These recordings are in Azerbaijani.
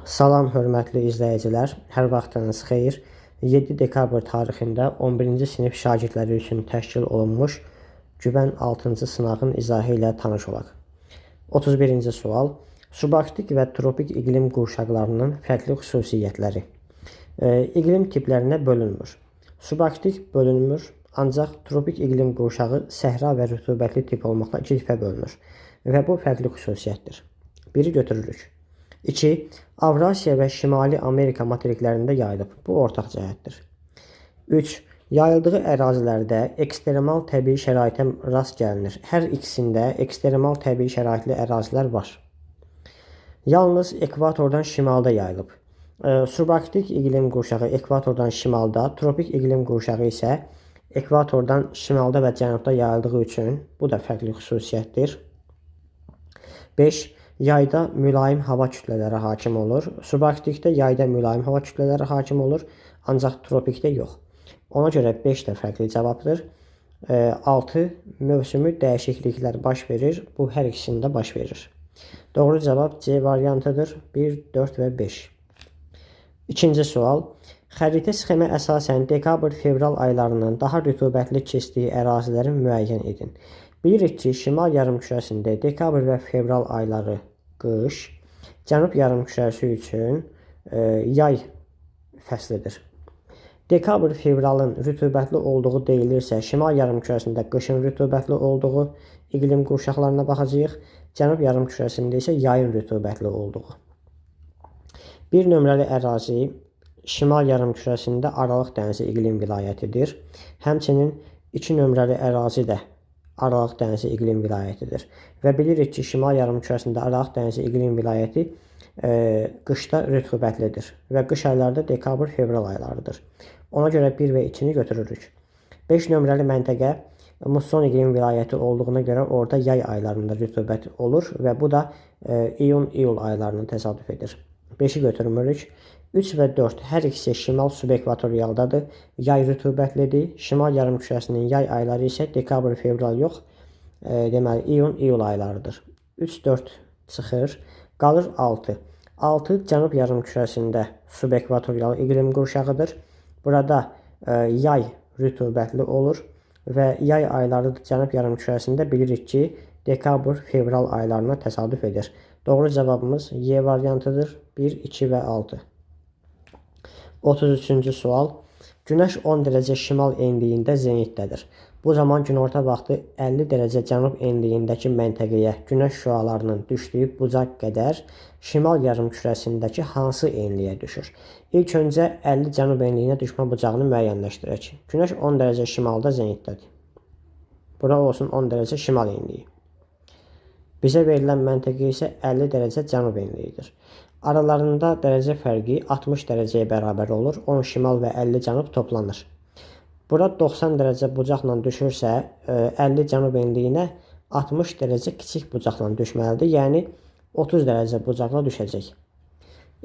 Salam hörmətli izləyicilər, hər vaxtınız xeyir. 7 dekabr tarixində 11-ci sinif şagirdləri üçün təşkil olunmuş Güvən 6-cı sınağın izahı ilə tanış olaq. 31-ci sual. Subarktik və tropik iqlim qurşaqlarının fərqli xüsusiyyətləri. İqlim tiplərinə bölünmür. Subarktik bölünmür, ancaq tropik iqlim qurşağı səhra və rütubətli tip olmaqla iki tipə bölünür və bu fərqli xüsusiyyətdir. Biri götürürük. 2. Avrasiya və Şimali Amerika materiklərində yayılıb. Bu ortaq cəhətdir. 3. Yayıldığı ərazilərdə ekstremal təbii şəraitə rast gəlinir. Hər ikisində ekstremal təbii şəraitli ərazilər var. Yalnız ekvatordan şimalda yayılıb. Subarktik iqlim qurşağı ekvatordan şimalda, tropik iqlim qurşağı isə ekvatordan şimalda və cənubda yayıldığı üçün bu da fərqli xüsusiyyətdir. 5. Yayda mülayim hava kütlələri hakim olur. Subarktikdə yayda mülayim hava kütlələri hakim olur, ancaq tropikdə yox. Ona görə 5 də fərqli cavabdır. 6. Mövsümü dəyişikliklər baş verir. Bu hər ikisində baş verir. Doğru cavab C variantıdır. 1, 4 və 5. İkinci sual. Xəritə sxemə əsasən dekabr-fevral aylarının daha rütubətli keçdiyi əraziləri müəyyən edin. Bilirik ki, şimal yarımkürəsində dekabr və fevral ayları qış, cənub yarımkürəsi üçün yay fəslidir. Dekabr-fevralın rütubətli olduğu deyilirsə, şimal yarımkürəsində qışın rütubətli olduğu iqlim qurşaqlarına baxacağıq, cənub yarımkürəsində isə yayın rütubətli olduğu. 1 nömrəli ərazi şimal yarımkürəsində Aralıq dənizi iqlim vilayətidir. Həmçinin 2 nömrəli ərazi də Aralıq dənizi iqlim vilayətidir. Və bilirik ki, şimal yarımkürəsində Aralıq dənizi iqlim vilayəti qışda rütubətlidir və qış aylarda dekabr-fevral aylarıdır. Ona görə 1 və 2-ni götürürük. 5 nömrəli məntəqə musson iqlim vilayəti olduğuna görə orada yay aylarında rütubət olur və bu da iyun-iyul aylarına təsadüf edir. 5-i götürmürük. 3 və 4 hər ikisi şimal subekvatorialdadır. Yay rütubətlidir. Şimal yarımkürəsinin yay ayları isə dekabr-fevral yox, deməli iyun-iyul aylarıdır. 3-4 çıxır. Qalır 6. 6 cənub yarımkürəsində subekvatorial iqlim qurşağıdır. Burada yay rütubətli olur və yay ayları cənub yarımkürəsində bilirik ki, dekabr-fevral aylarına təsadüf edir. Doğru cavabımız Y variantıdır. 1, 2 və 6. 33-cü sual. Günəş 10 dərəcə şimal enliyində zenitdədir. Bu zaman günorta vaxtı 50 dərəcə cənub enliyindəki məntəqəyə günəş şüalarının düşdüyü bucaq qədər şimal yarımkürəsindəki hansı enliyə düşür? İlk öncə 50 cənub enliyinə düşmə bucağını müəyyənləşdirək. Günəş 10 dərəcə şimalda zenitdədir. Bura olsun 10 dərəcə şimal enliyi. Bizə verilən məntəqə isə 50 dərəcə cənub enliyidir. Aralarında dərəcə fərqi 60 dərəcəyə bərabər olur. 10 şimal və 50 cənub toplanır. Bura 90 dərəcə bucaqla düşürsə, 50 cənub enliyinə 60 dərəcə kiçik bucaqla düşməlidir. Yəni 30 dərəcə bucaqla düşəcək.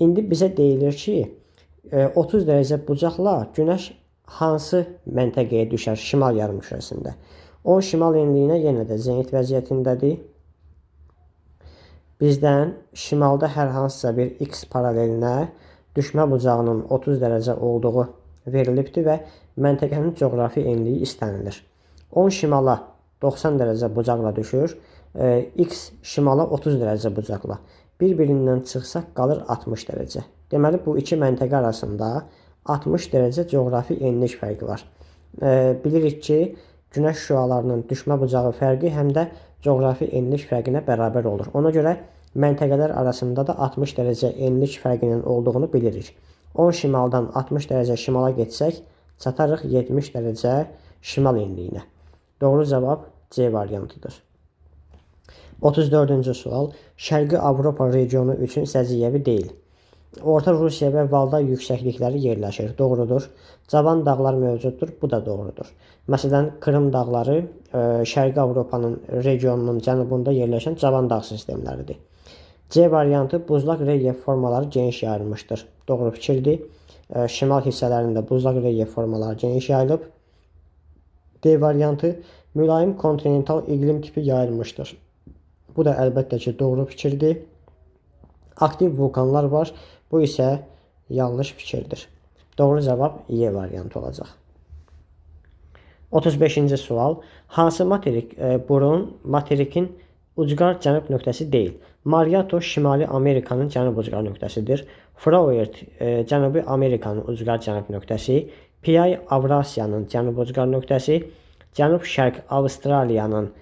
İndi bizə deyilir ki, 30 dərəcə bucaqla günəş hansı məntəqəyə düşər şimal yarımkürəsində? 10 şimal enliyinə yenə də zenit vəziyyətindədir. Bizdən şimalda hər hansısa bir x paralelinə düşmə bucağının 30 dərəcə olduğu verilibdir və məntəqənin coğrafi enliyi istənilir. 10 şimala 90 dərəcə bucaqla düşür, x şimala 30 dərəcə bucaqla. Bir-birindən çıxsaq qalır 60 dərəcə. Deməli, bu iki məntəqə arasında 60 dərəcə coğrafi enlik fərqi var. Bilirik ki, günəş şüalarının düşmə bucağı fərqi həm də coğrafi enlik fərqinə bərabər olur. Ona görə məntəqələr arasında da 60 dərəcə enlik fərqinin olduğunu bilirik. 10 şimaldan 60 dərəcə şimala getsək, çatarıq 70 dərəcə şimal enliyinə. Doğru cavab C variantıdır. 34-cü sual. Şərqi Avropa regionu üçün səciyyəvi deyil. Orta Rusiya və Valday yüksəklikləri yerləşir. Doğrudur. Cavan dağlar mövcuddur. Bu da doğrudur. Məsələn, Krım dağları Şərqi Avropanın regionunun cənubunda yerləşən cavan dağ sistemləridir. C variantı buzlaq relyef formaları geniş yayılmışdır. Doğru fikirdir. Şimal hissələrində buzlaq relyef formaları geniş yayılıb. D variantı mülayim kontinental iqlim tipi yayılmışdır. Bu da əlbəttə ki, doğru fikirdir. Aktiv vulkanlar var. Bu isə yanlış fikirdir. Doğru cavab Y variantı olacaq. 35-ci sual. Hansı materik burun materikin ucqar cənub nöqtəsi deyil? Mariato Şimali Amerikanın cənub ucqar nöqtəsidir. Frauert Cənubi Amerikanın ucqar cənub nöqtəsi. Piyay Avrasiyanın cənub ucqar nöqtəsi. Cənub-şərq Avstraliyanın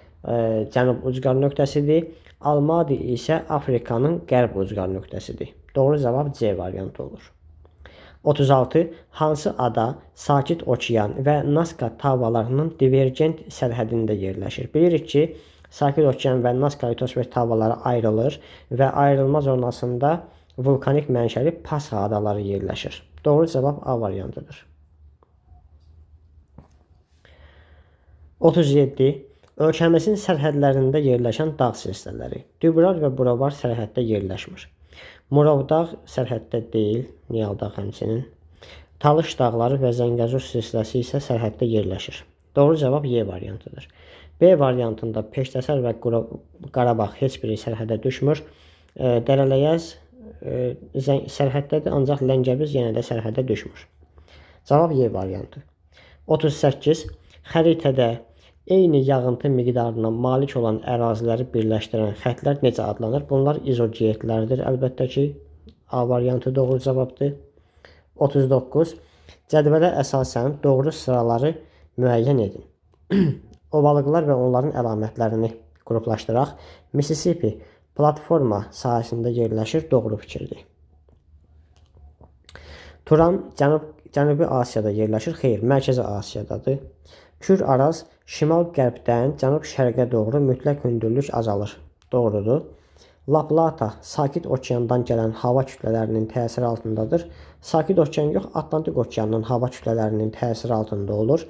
cənub ucqar nöqtəsidir. Almadi isə Afrikanın qərb ucqar nöqtəsidir. Doğru cavab C variantı olur. 36. Hansı ada Sakit Okean və Nazca tavalarının divergent sərhədində yerləşir? Bilirik ki, Sakit Okean və Nazca litosfer tavalары ayrılır və ayrılma zonasında vulkanik mənşəli Pasxa adaları yerləşir. Doğru cavab A variantıdır. 37. Ölkəmizin sərhədlərində yerləşən dağ silsilələri. Dübrar və Buravar sərhəddə yerləşmir. Murovdağ sərhəddə deyil, Niyal dağ həmçinin. Talış dağları və Zəngəzur silsiləsi isə sərhəddə yerləşir. Doğru cavab Y variantıdır. B variantında Peştəsər və Qarabağ heç biri sərhədə düşmür. Dərələyəz sərhəddədir, ancaq Ləngəviz yenə də sərhədə düşmür. Cavab Y variantı. 38. Xəritədə eyni yağıntı miqdarına malik olan əraziləri birləşdirən xəttlər necə adlanır? Bunlar izogeetlərdir. Əlbəttə ki, A variantı doğru cavabdır. 39. Cədvələ əsasən doğru sıraları müəyyən edin. Ovalıqlar və onların əlamətlərini qruplaşdıraq. Mississippi platforma sahəsində yerləşir. Doğru fikirdir. Turan Cənubi Asiyada yerləşir. Xeyr, Mərkəzi Asiyadadır. Kür-Araz şimal-qərbdən cənub-şərqə doğru mütləq hündürlük azalır. Doğrudur. La Plata Sakit Okeandan gələn hava kütlələrinin təsiri altındadır. Sakit Okean yox, Atlantik Okeanının hava kütlələrinin təsiri altında olur.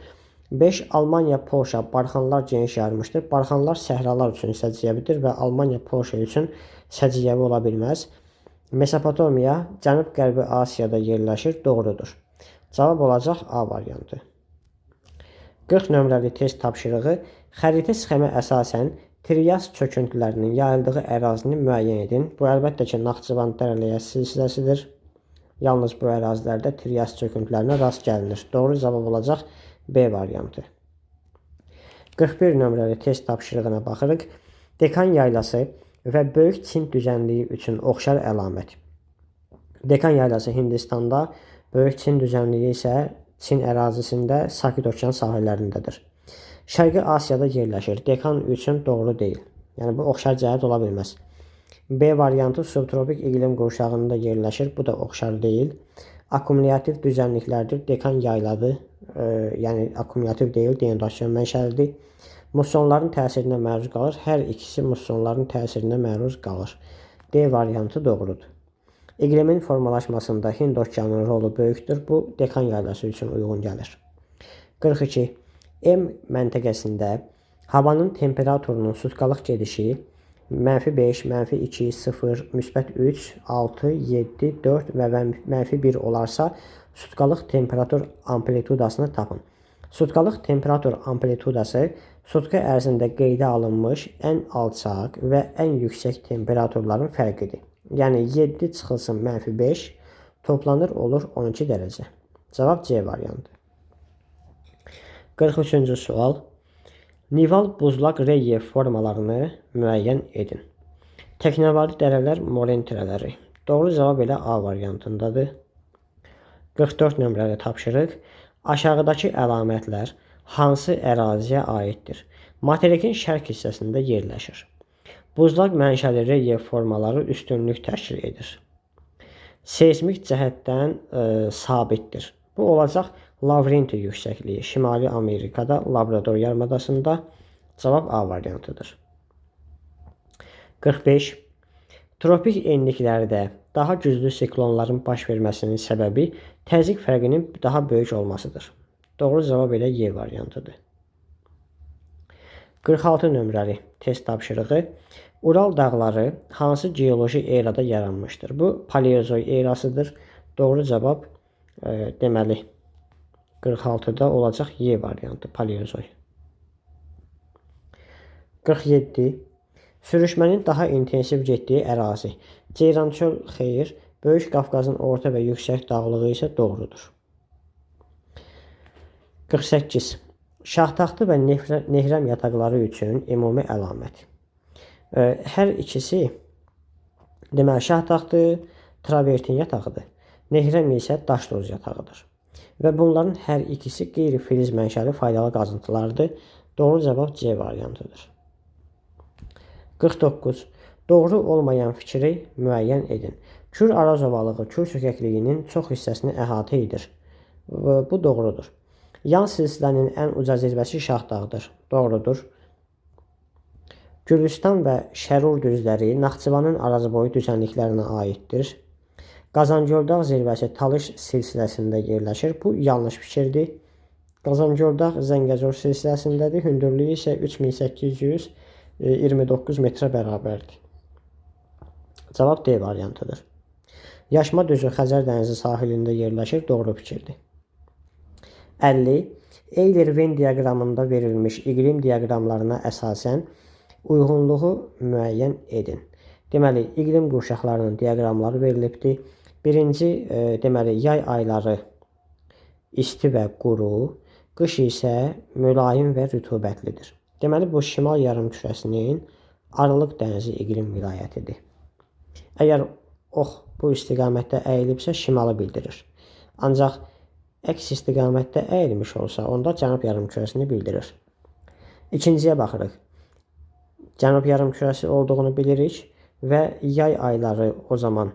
5. Almaniya, Polşa barxanlar geniş yayılmışdır. Barxanlar səhralar üçün səciyyəvidir və Almaniya, Polşa üçün səciyyəvi ola bilməz. Mesopotamiya Cənub-Qərbi Asiyada yerləşir. Doğrudur. Cavab olacaq A variantı. 40 nömrəli test tapşırığı xəritə sxemə əsasən Trias çöküntülərinin yayıldığı ərazini müəyyən edin. Bu əlbəttə ki, Naxçıvan Dərələyəz silsiləsidir. Yalnız bu ərazilərdə Trias çöküntülərinə rast gəlinir. Doğru cavab olacaq B variantı. 41 nömrəli test tapşırığına baxırıq. Dekan yaylası və Böyük Çin düzənliyi üçün oxşar əlamət. Dekan yaylası Hindistanda, Böyük Çin düzənliyi isə Çin ərazisində Sakit Okean sahillərindədir. Şərqi Asiyada yerləşir. Dekan üçün doğru deyil. Yəni bu oxşar cəhət ola bilməz. B variantı subtropik iqlim qurşağında yerləşir. Bu da oxşar deyil. Akkumulyativ düzənliklərdir. Dekan yayladır. Yəni akkumulyativ deyil, denudasiyon mənşəlidir. Mussonların təsirinə məruz qalır. Hər ikisi mussonların təsirinə məruz qalır. D variantı doğrudur. İqlimin formalaşmasında Hind okeanının rolu böyükdür. Bu dekan yaylası üçün uyğun gəlir. 42. M məntəqəsində havanın temperaturunun sutkalıq gedişi -5, -2, 0, -3, 6, 7, 4 və -1 olarsa sutkalıq temperatur amplitudasını tapın. Sutkalıq temperatur amplitudası sutka ərzində qeydə alınmış ən alçaq və ən yüksək temperaturların fərqidir. Yəni 7 çıxılsın -5 toplanır olur 12 dərəcə. Cavab C variantı. 43-cü sual. Nival buzlaq relyef formalarını müəyyən edin. Təknəvari dərələr moren tirələri. Doğru cavab elə A variantındadır. 44 nömrəli tapşırıq. Aşağıdakı əlamətlər hansı əraziyə aiddir? Materikin şərq hissəsində yerləşir. Buzlaq mənşəli relyef formaları üstünlük təşkil edir. Seismik cəhətdən sabitdir. Bu olacaq Lavrenti yüksəkliyi Şimali Amerikada, Labrador yarımadasında. Cavab A variantıdır. 45. Tropik enliklərdə daha güclü siklonların baş verməsinin səbəbi təzyiq fərqinin daha böyük olmasıdır. Doğru cavab elə Y variantıdır. 46 nömrəli test tapşırığı. Ural dağları hansı geoloji erada yaranmışdır? Bu Paleozoy erasıdır. Doğru cavab deməli 46-da olacaq Y variantı, Paleozoy. 47. Sürüşmənin daha intensiv getdiyi ərazi. Ceyrançöl xeyr, Böyük Qafqazın orta və yüksək dağlığı isə doğrudur. 48. Şahtaxtı və Nehrəm yataqları üçün ümumi əlamət. Hər ikisi, deməli, şahtaxtı travertin yatağıdır. Nehrəm isə daş doz yatağıdır. Və bunların hər ikisi qeyri-filiz mənşəli faydalı qazıntılardır. Doğru cavab C variantıdır. 49. Doğru olmayan fikri müəyyən edin. Kür Araz ovalığı Kür çökəkliyinin çox hissəsini əhatə edir. Bu doğrudur. Yan silsilənin ən uca zirvəsi Şahdağdır. Doğrudur. Gürcüstan və Şərur düzləri Naxçıvanın arazboyu düzənliklərinə aiddir. Qazancöldağ zirvəsi Talış silsiləsində yerləşir. Bu yanlış fikirdir. Qazancöldağ Zəngəzur silsiləsindədir. Hündürlüyü isə 3829 metrə bərabərdir. Cavab D variantıdır. Yaşma düzü Xəzər dənizi sahilində yerləşir. Doğru fikirdir. 50. Eyler-Venn diaqramında verilmiş iqlim diaqramlarına əsasən uyğunluğu müəyyən edin. Deməli, iqlim qurşaqlarının diaqramları verilibdir. Birinci, deməli, yay ayları isti və quru, qış isə mülayim və rütubətlidir. Deməli, bu şimal yarımkürəsinin Aralıq dənizi iqlim vilayətidir. Əgər ox bu istiqamətdə əyilibsə, şimalı bildirir. Ancaq əks istiqamətdə əyilmiş olsa, onda cənub yarımkürəsini bildirir. İkinciyə baxırıq. Cənub yarımkürəsi olduğunu bilirik və yay ayları o zaman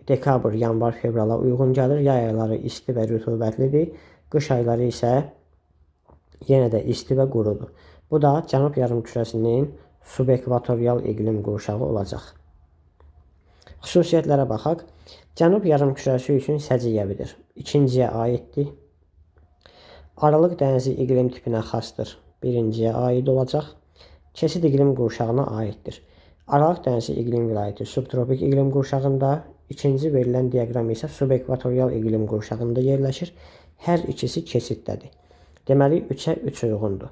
dekabr, yanvar, fevrala uyğun gəlir. Yay ayları isti və rütubətlidir. Qış ayları isə yenə də isti və qurudur. Bu da cənub yarımkürəsinin subekvatorial iqlim qurşağı olacaq. Xüsusiyyətlərə baxaq. Cənub yarımkürəsi üçün səciyyəvidir. İkinciyə aiddir. Aralıq dənizi iqlim tipinə xasdır. Birinciyə aid olacaq. Keçid iqlim qurşağına aiddir. Aralıq dənizi iqlim vilayəti subtropik iqlim qurşağında, ikinci verilən diaqram isə subekvatorial iqlim qurşağında yerləşir. Hər ikisi keçiddədir. Deməli, 3-ə 3 uyğundur.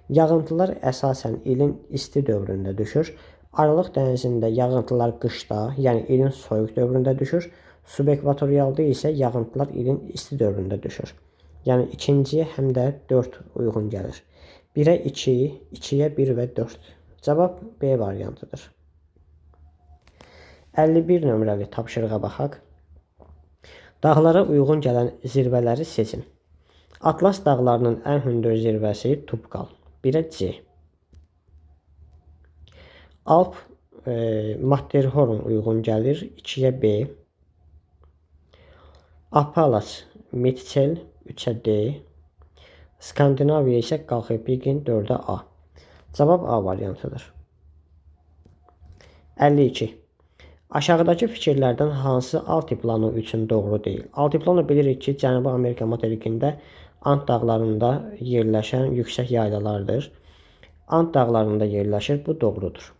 Yağıntılar əsasən ilin isti dövründə düşür. Aralıq dənizində yağıntılar qışda, yəni ilin soyuq dövründə düşür. Subekvatorialda isə yağıntılar ilin isti dövründə düşür. Yəni ikinciyə həm də 4 uyğun gəlir. 1-ə 2, 2-yə 1 və 4. Cavab B variantıdır. 51 nömrəli tapşırığa baxaq. Dağlara uyğun gələn zirvələri seçin. Atlas dağlarının ən hündür zirvəsi Tubkal. 1-ə C. Alp Matterhorn uyğun gəlir. 2-yə B. Appalaç Mitchell 3-ə D. Skandinaviya isə Qalxıpigin 4-ə A. Cavab A variantıdır. 52. Aşağıdakı fikirlərdən hansı altiplano üçün doğru deyil? Altiplano bilirik ki, Cənubi Amerika materikində Ant dağlarında yerləşən yüksək yaylalardır. Ant dağlarında yerləşir, bu doğrudur.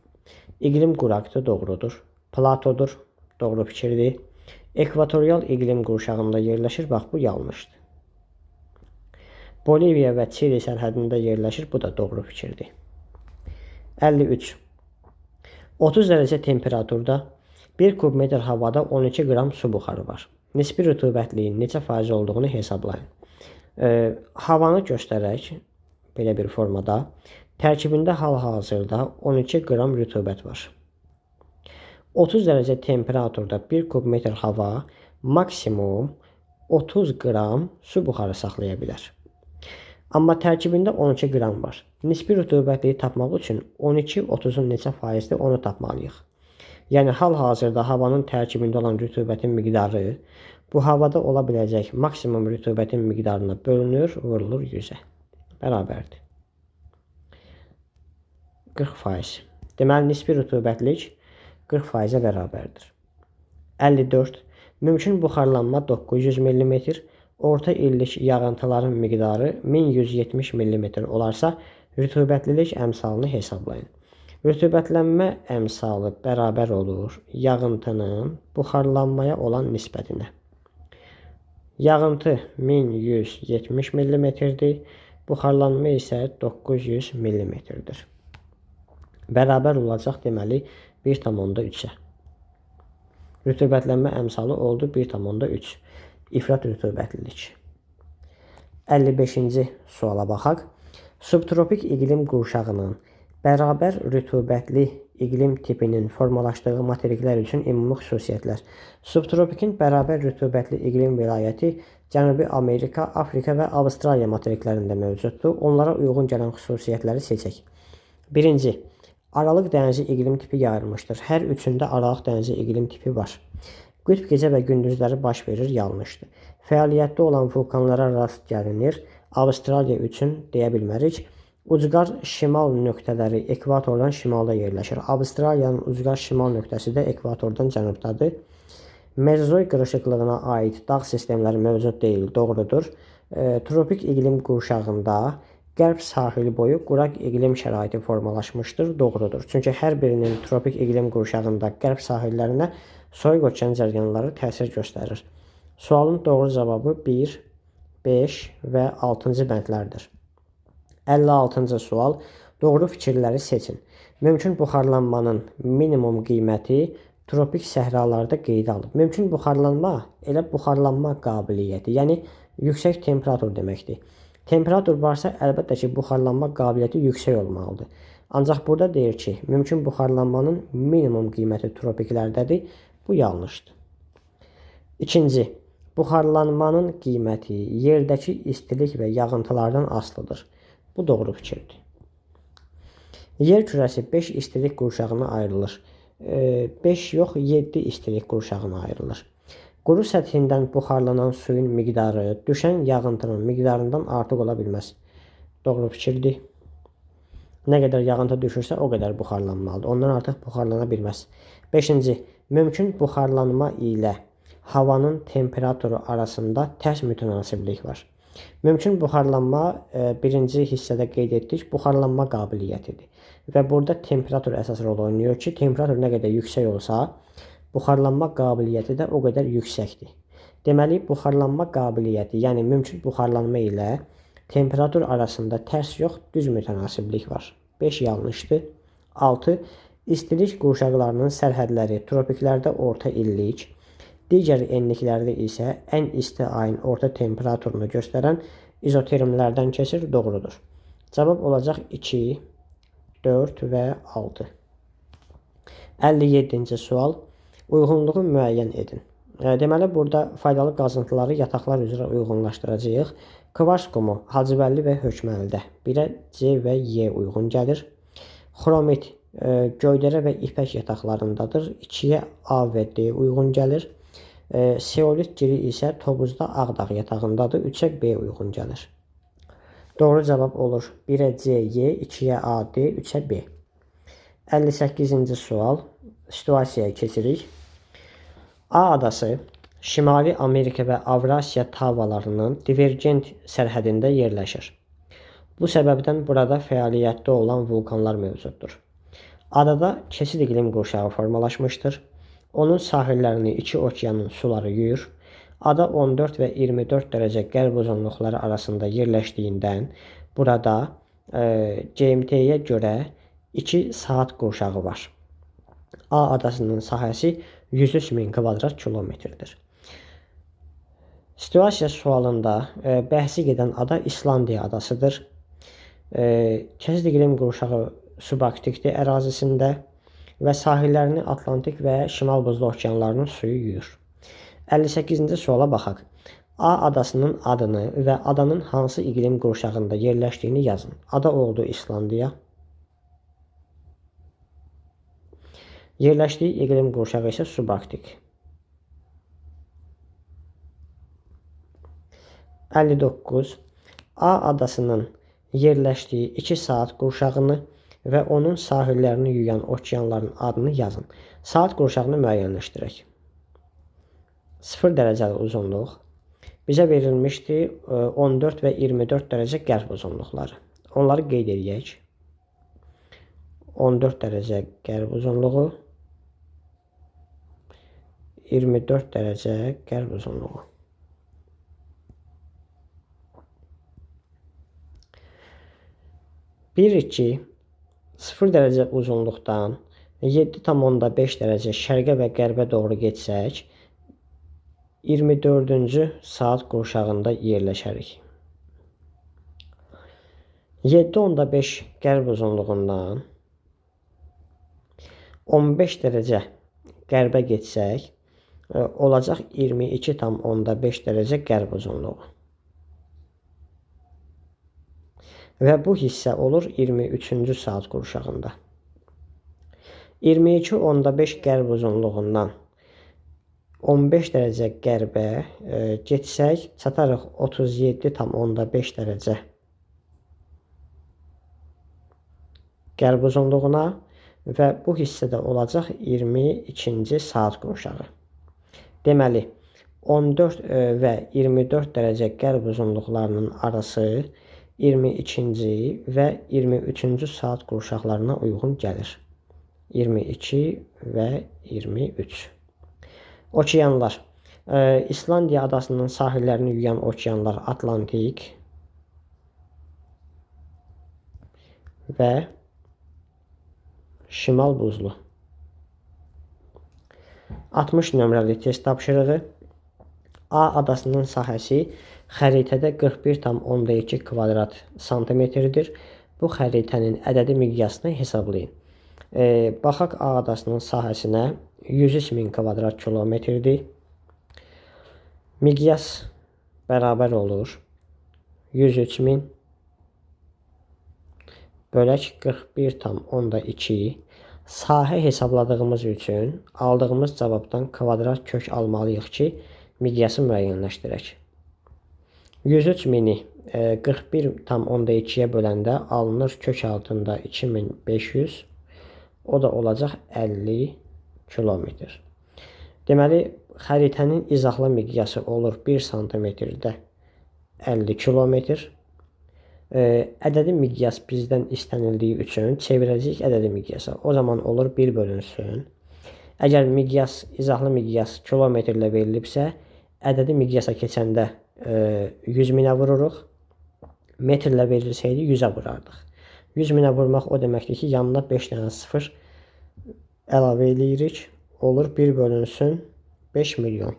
İqlim quraqdır, doğrudur. Platodur, doğru fikirdir. Ekvatorial iqlim qurşağında yerləşir, bax bu yanlışdır. Boliviya və Çili sərhədində yerləşir, bu da doğru fikirdir. 53. 30 dərəcə temperaturda 1 kub metr havada 12 qram su buxarı var. Nisbi rütubətliyin neçə faiz olduğunu hesablayın. Havanı göstərək belə bir formada. Tərkibində hal-hazırda 12 qram rütubət var. 30 dərəcə temperaturda 1 kub metr hava maksimum 30 qram su buxarı saxlaya bilər. Amma tərkibində 12 qram var. Nisbi rütubətliyi tapmaq üçün 12-30-un neçə faizdir onu tapmalıyıq. Yəni hal-hazırda havanın tərkibində olan rütubətin miqdarı bu havada ola biləcək maksimum rütubətin miqdarına bölünür, vurulur 100-ə. Bərabərdir. 40%. Deməli, nisbi rütubətlik 40%-ə bərabərdir. 54. Mümkün buxarlanma 900 mm, orta illik yağıntıların miqdarı 1170 mm olarsa, rütubətlilik əmsalını hesablayın. Rütubətlənmə əmsalı bərabər olur yağıntının buxarlanmaya olan nisbətinə. Yağıntı 1170 mm-dir, buxarlanma isə 900 mm-dir. Bərabər olacaq deməli 1,3-ə. Rütubətlənmə əmsalı oldu 1,3. İfrat rütubətlilik. 55-ci suala baxaq. Subtropik iqlim qurşağının bərabər rütubətli iqlim tipinin formalaşdığı materiklər üçün ümumi xüsusiyyətlər. Subtropikin bərabər rütubətli iqlim vilayəti Cənubi Amerika, Afrika və Avstraliya materiklərində mövcuddur. Onlara uyğun gələn xüsusiyyətləri seçək. Birinci, Aralıq dənizi iqlim tipi yayılmışdır. Hər üçündə Aralıq dənizi iqlim tipi var. Qütb gecə və gündüzləri baş verir, yanlışdır. Fəaliyyətdə olan vulkanlara rast gəlinir. Avstraliya üçün deyə bilmərik. Ucqar şimal nöqtələri ekvatordan şimalda yerləşir. Avstraliyanın ucqar şimal nöqtəsi də ekvatordan cənubdadır. Mezozoy qırışıqlığına aid dağ sistemləri mövcud deyil, doğrudur. Tropik iqlim qurşağında qərb sahili boyu quraq iqlim şəraiti formalaşmışdır, doğrudur. Çünki hər birinin tropik iqlim qurşağında qərb sahillərinə soyuq okean cəryanları təsir göstərir. Sualın doğru cavabı 1, 5 və 6-cı bəndlərdir. 56-cı sual. Doğru fikirləri seçin. Mümkün buxarlanmanın minimum qiyməti tropik səhralarda qeydə alınıb. Mümkün buxarlanma elə buxarlanma qabiliyyəti, yəni yüksək temperatur deməkdir. Temperatur varsa, əlbəttə ki, buxarlanma qabiliyyəti yüksək olmalıdır. Ancaq burada deyir ki, mümkün buxarlanmanın minimum qiyməti tropiklərdədir. Bu yanlışdır. İkinci, buxarlanmanın qiyməti yerdəki istilik və yağıntılardan asılıdır. Bu doğru fikirdir. Yer kürəsi 5 istilik qurşağına ayrılır. 5 yox, 7 istilik qurşağına ayrılır. Quru səthindən buxarlanan suyun miqdarı düşən yağıntının miqdarından artıq ola bilməz. Doğru fikirdir. Nə qədər yağıntı düşürsə, o qədər buxarlanmalıdır. Ondan artıq buxarlana bilməz. 5-ci, mümkün buxarlanma ilə havanın temperaturu arasında tərs mütənasiblik var. Mümkün buxarlanma birinci hissədə qeyd etdik, buxarlanma qabiliyyətidir. Və burada temperatur əsas rol oynayır ki, temperatur nə qədər yüksək olsa, buxarlanma qabiliyyəti də o qədər yüksəkdir. Deməli, buxarlanma qabiliyyəti, yəni mümkün buxarlanma ilə temperatur arasında tərs yox, düz mütənasiblik var. 5 yanlışdır. 6. İstilik qurşaqlarının sərhədləri tropiklərdə orta illik, digər enliklərdə isə ən isti ayın orta temperaturunu göstərən izotermlərdən keçir, doğrudur. Cavab olacaq 2, 4 və 6. 57-ci sual. Uyğunluğu müəyyən edin. Deməli, burada faydalı qazıntıları yataqlar üzrə uyğunlaşdıracağıq. Kvars qumu Hacıbəlli və Hökməlidə 1-ə C və Y uyğun gəlir. Xromit Göydərə və İpək yataqlarındadır. 2-yə A və D uyğun gəlir. Seolit giri isə Tovuzda Ağdağ yatağındadır. 3-ə B uyğun gəlir. Doğru cavab olur 1-ə C, Y, 2-yə A, D, 3-ə B. 58-ci sual. Situasiyaya keçirik. A adası Şimali Amerika və Avrasiya tavalarının divergent sərhədində yerləşir. Bu səbəbdən burada fəaliyyətdə olan vulkanlar mövcuddur. Adada keçid iqlim qurşağı formalaşmışdır. Onun sahillərini iki okeanın suları yuyur. Ada 14 və 24 dərəcə qərb uzunluqları arasında yerləşdiyindən burada GMT-yə görə 2 saat qurşağı var. A adasının sahəsi 103 min kvadrat kilometrdir. Situasiya sualında bəhsi gedən ada İslandiya adasıdır. Keçid iqlim qurşağı subarktikdir ərazisində və sahillərini Atlantik və Şimal Buzlu okeanlarının suyu yuyur. 58-ci suala baxaq. A adasının adını və adanın hansı iqlim qurşağında yerləşdiyini yazın. Ada oldu İslandiya. Yerləşdiyi iqlim qurşağı isə subarktik. 59. A adasının yerləşdiyi 2 saat qurşağını və onun sahillərini yuyan okeanların adını yazın. Saat qurşağını müəyyənləşdirək. 0 dərəcəli uzunluq bizə verilmişdi 14 və 24 dərəcə qərb uzunluqları. Onları qeyd edək. 14 dərəcə qərb uzunluğu, 24 dərəcə qərb uzunluğu. Bilirik ki, 0 dərəcə uzunluqdan 7,5 dərəcə şərqə və qərbə doğru getsək, 24-cü saat qurşağında yerləşərik. 7,5 qərb uzunluğundan 15 dərəcə qərbə getsək, olacaq 22,5 dərəcə qərb uzunluğu. Və bu hissə olur 23-cü saat qurşağında. 22,5 qərb uzunluğundan 15 dərəcə qərbə getsək, çatarıq 37,5 dərəcə qərb uzunluğuna və bu hissədə olacaq 22-ci saat qurşağı. Deməli, 14 və 24 dərəcə qərb uzunluqlarının arası 22-ci və 23-cü saat qurşaqlarına uyğun gəlir. 22 və 23. Okeanlar. İslandiya adasının sahillərini yuyan okeanlar Atlantik və Şimal buzlu. 60 nömrəli test tapşırığı. A adasının sahəsi xəritədə 41,2 kvadrat santimetrdir. Bu xəritənin ədədi miqyasını hesablayın. Baxaq A adasının sahəsinə 103.000 kvadrat kilometrdir. Miqyas bərabər olur 103.000 bölək 41,2. Sahə hesabladığımız üçün aldığımız cavabdan kvadrat kök almalıyıq ki, miqyası müəyyənləşdirək. 103.000-i 41,2-yə böləndə alınır kök altında 2500. O da olacaq 50 kilometr. Deməli, xəritənin izahlı miqyası olur 1 santimetrdə 50 kilometr. Ədədi miqyas bizdən istənildiyi üçün çevirəcəyik ədədi miqyasa. O zaman olur 1 bölünsün. Əgər miqyas, izahlı miqyas kilometrlə verilibsə, ədədi miqyasa keçəndə 100.000-ə vururuq. Metrlə verilsəydi 100-ə vurardıq. 100.000-ə vurmaq o deməkdir ki, yanına 5 dənə 0 əlavə eləyirik. Olur 1 bölünsün 5 milyon.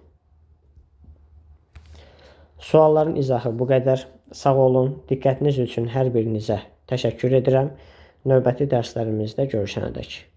Sualların izahı bu qədər. Sağ olun. Diqqətiniz üçün hər birinizə təşəkkür edirəm. Növbəti dərslərimizdə görüşənədək.